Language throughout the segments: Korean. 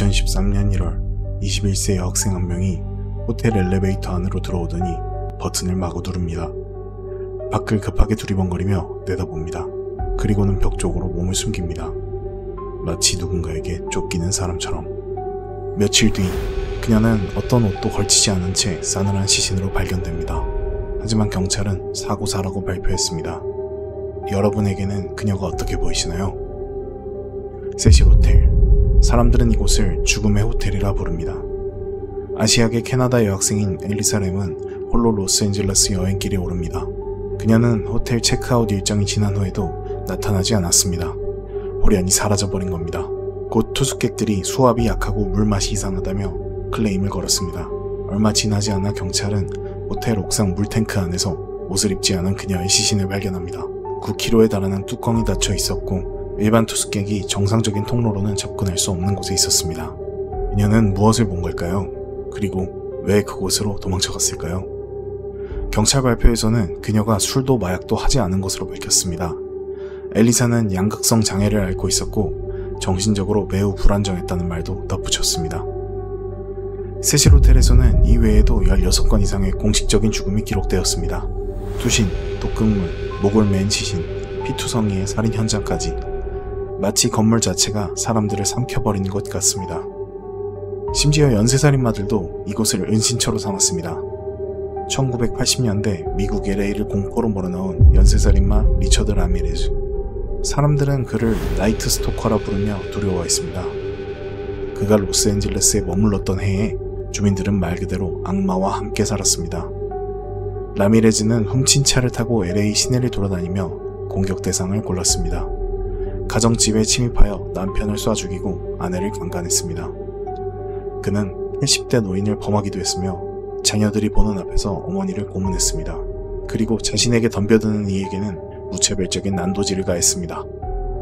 2013년 1월 21세 여학생 한 명이 호텔 엘리베이터 안으로 들어오더니 버튼을 마구 누릅니다. 밖을 급하게 두리번거리며 내다봅니다. 그리고는 벽 쪽으로 몸을 숨깁니다. 마치 누군가에게 쫓기는 사람처럼. 며칠 뒤 그녀는 어떤 옷도 걸치지 않은 채 싸늘한 시신으로 발견됩니다. 하지만 경찰은 사고사라고 발표했습니다. 여러분에게는 그녀가 어떻게 보이시나요? 세실 호텔. 사람들은 이곳을 죽음의 호텔이라 부릅니다. 아시아계 캐나다 여학생인 엘리사 램은 홀로 로스앤젤레스 여행길에 오릅니다. 그녀는 호텔 체크아웃 일정이 지난 후에도 나타나지 않았습니다. 호련히 사라져버린 겁니다. 곧 투숙객들이 수압이 약하고 물맛이 이상하다며 클레임을 걸었습니다. 얼마 지나지 않아 경찰은 호텔 옥상 물탱크 안에서 옷을 입지 않은 그녀의 시신을 발견합니다. 9kg에 달하는 뚜껑이 닫혀 있었고 일반 투숙객이 정상적인 통로로는 접근할 수 없는 곳에 있었습니다. 그녀는 무엇을 본 걸까요? 그리고 왜 그곳으로 도망쳐갔을까요? 경찰 발표에서는 그녀가 술도 마약도 하지 않은 것으로 밝혔습니다. 엘리사는 양극성 장애를 앓고 있었고 정신적으로 매우 불안정했다는 말도 덧붙였습니다. 세실 호텔에서는 이 외에도 16건 이상의 공식적인 죽음이 기록되었습니다. 투신, 독극물, 목을 맨 시신, 피투성이의 살인 현장까지. 마치 건물 자체가 사람들을 삼켜버린 것 같습니다. 심지어 연쇄살인마들도 이곳을 은신처로 삼았습니다. 1980년대 미국 LA를 공포로 몰아넣은 연쇄살인마 리처드 라미레즈. 사람들은 그를 나이트 스토커라 부르며 두려워했습니다. 그가 로스앤젤레스에 머물렀던 해에 주민들은 말 그대로 악마와 함께 살았습니다. 라미레즈는 훔친 차를 타고 LA 시내를 돌아다니며 공격 대상을 골랐습니다. 가정집에 침입하여 남편을 쏴 죽이고 아내를 강간했습니다. 그는 80대 노인을 범하기도 했으며 자녀들이 보는 앞에서 어머니를 고문했습니다. 그리고 자신에게 덤벼드는 이에게는 무차별적인 난도질을 가했습니다.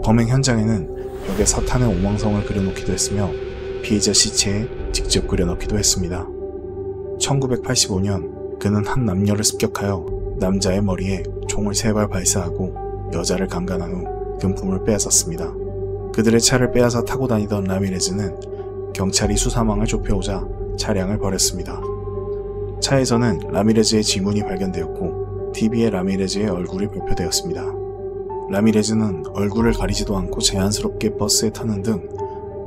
범행 현장에는 벽에 사탄의 오망성을 그려놓기도 했으며 피해자 시체에 직접 그려넣기도 했습니다. 1985년 그는 한 남녀를 습격하여 남자의 머리에 총을 3발 발사하고 여자를 강간한 후 금품을 빼앗았습니다. 그들의 차를 빼앗아 타고 다니던 라미레즈는 경찰이 수사망을 좁혀오자 차량을 버렸습니다. 차에서는 라미레즈의 지문이 발견되었고 TV에 라미레즈의 얼굴이 발표되었습니다. 라미레즈는 얼굴을 가리지도 않고 자연스럽게 버스에 타는 등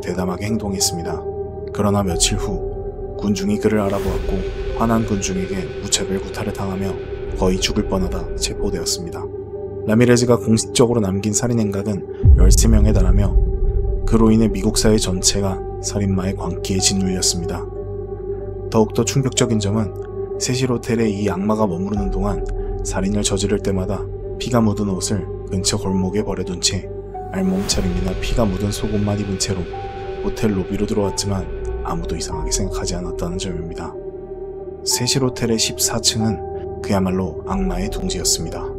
대담하게 행동했습니다. 그러나 며칠 후 군중이 그를 알아보았고 화난 군중에게 무차별 구타를 당하며 거의 죽을 뻔하다 체포되었습니다. 라미레즈가 공식적으로 남긴 살인 행각은 13명에 달하며 그로 인해 미국 사회 전체가 살인마의 광기에 짓눌렸습니다. 더욱더 충격적인 점은 세실 호텔에 이 악마가 머무르는 동안 살인을 저지를 때마다 피가 묻은 옷을 근처 골목에 버려둔 채 알몸차림이나 피가 묻은 속옷만 입은 채로 호텔 로비로 들어왔지만 아무도 이상하게 생각하지 않았다는 점입니다. 세실 호텔의 14층은 그야말로 악마의 둥지였습니다.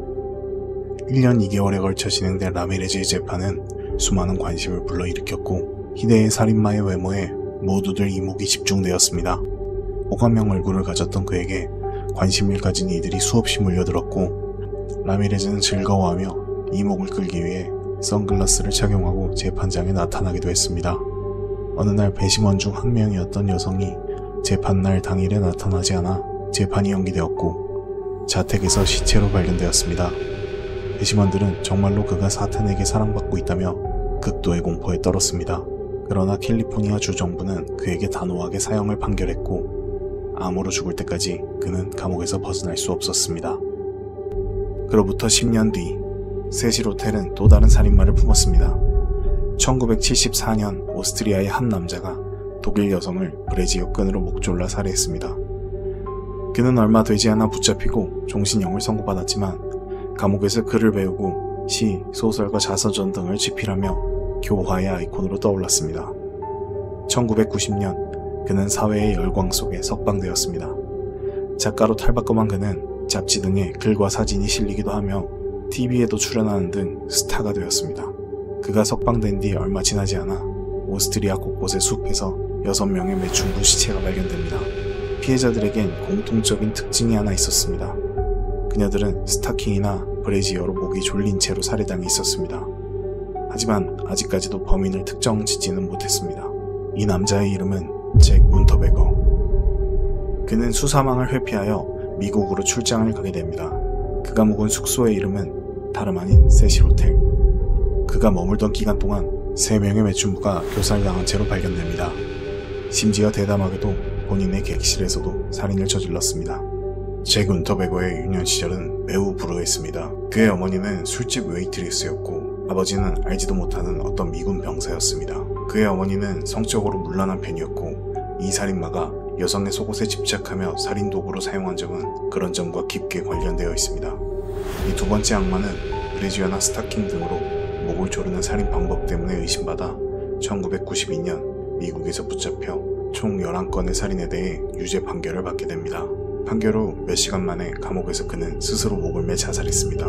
1년 2개월에 걸쳐 진행된 라미레즈의 재판은 수많은 관심을 불러일으켰고 희대의 살인마의 외모에 모두들 이목이 집중되었습니다. 호감형 얼굴을 가졌던 그에게 관심을 가진 이들이 수없이 몰려들었고 라미레즈는 즐거워하며 이목을 끌기 위해 선글라스를 착용하고 재판장에 나타나기도 했습니다. 어느 날 배심원 중 한 명이었던 여성이 재판날 당일에 나타나지 않아 재판이 연기되었고 자택에서 시체로 발견되었습니다. 배심원들은 정말로 그가 사탄에게 사랑받고 있다며 극도의 공포에 떨었습니다. 그러나 캘리포니아 주 정부는 그에게 단호하게 사형을 판결했고 암으로 죽을 때까지 그는 감옥에서 벗어날 수 없었습니다. 그로부터 10년 뒤 세실 호텔은 또 다른 살인마를 품었습니다. 1974년 오스트리아의 한 남자가 독일 여성을 브래지어 끈으로 목 졸라 살해했습니다. 그는 얼마 되지 않아 붙잡히고 종신형을 선고받았지만 감옥에서 글을 배우고 시, 소설과 자서전 등을 집필하며 교화의 아이콘으로 떠올랐습니다. 1990년 그는 사회의 열광 속에 석방되었습니다. 작가로 탈바꿈한 그는 잡지 등에 글과 사진이 실리기도 하며 TV에도 출연하는 등 스타가 되었습니다. 그가 석방된 뒤 얼마 지나지 않아 오스트리아 곳곳의 숲에서 6명의 매춘부 시체가 발견됩니다. 피해자들에겐 공통적인 특징이 하나 있었습니다. 그녀들은 스타킹이나 브래지어로 목이 졸린 채로 살해당해 있었습니다. 하지만 아직까지도 범인을 특정짓지는 못했습니다. 이 남자의 이름은 잭 운터베거. 그는 수사망을 회피하여 미국으로 출장을 가게 됩니다. 그가 묵은 숙소의 이름은 다름 아닌 세실 호텔. 그가 머물던 기간 동안 3명의 매춘부가 교살당한 채로 발견됩니다. 심지어 대담하게도 본인의 객실에서도 살인을 저질렀습니다. 잭 운터베거의 유년 시절은 매우 불우했습니다. 그의 어머니는 술집 웨이트리스였고 아버지는 알지도 못하는 어떤 미군 병사였습니다. 그의 어머니는 성적으로 문란한 편이었고 이 살인마가 여성의 속옷에 집착하며 살인 도구로 사용한 점은 그런 점과 깊게 관련되어 있습니다. 이 두 번째 악마는 브래지어나 스타킹 등으로 목을 조르는 살인 방법 때문에 의심받아 1992년 미국에서 붙잡혀 총 11건의 살인에 대해 유죄 판결을 받게 됩니다. 판결 후 몇 시간 만에 감옥에서 그는 스스로 목을 매 자살했습니다.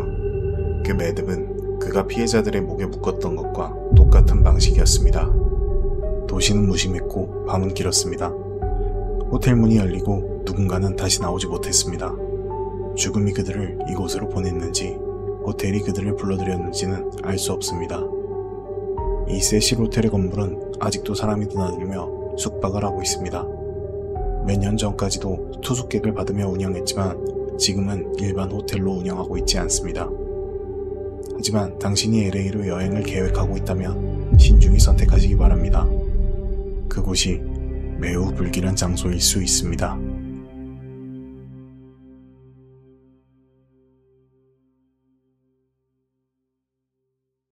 그 매듭은 그가 피해자들의 목에 묶었던 것과 똑같은 방식이었습니다. 도시는 무심했고 밤은 길었습니다. 호텔 문이 열리고 누군가는 다시 나오지 못했습니다. 죽음이 그들을 이곳으로 보냈는지 호텔이 그들을 불러들였는지는 알 수 없습니다. 이 세실 호텔의 건물은 아직도 사람이 드나들며 숙박을 하고 있습니다. 몇 년 전까지도 투숙객을 받으며 운영했지만 지금은 일반 호텔로 운영하고 있지 않습니다. 하지만 당신이 LA로 여행을 계획하고 있다면 신중히 선택하시기 바랍니다. 그곳이 매우 불길한 장소일 수 있습니다.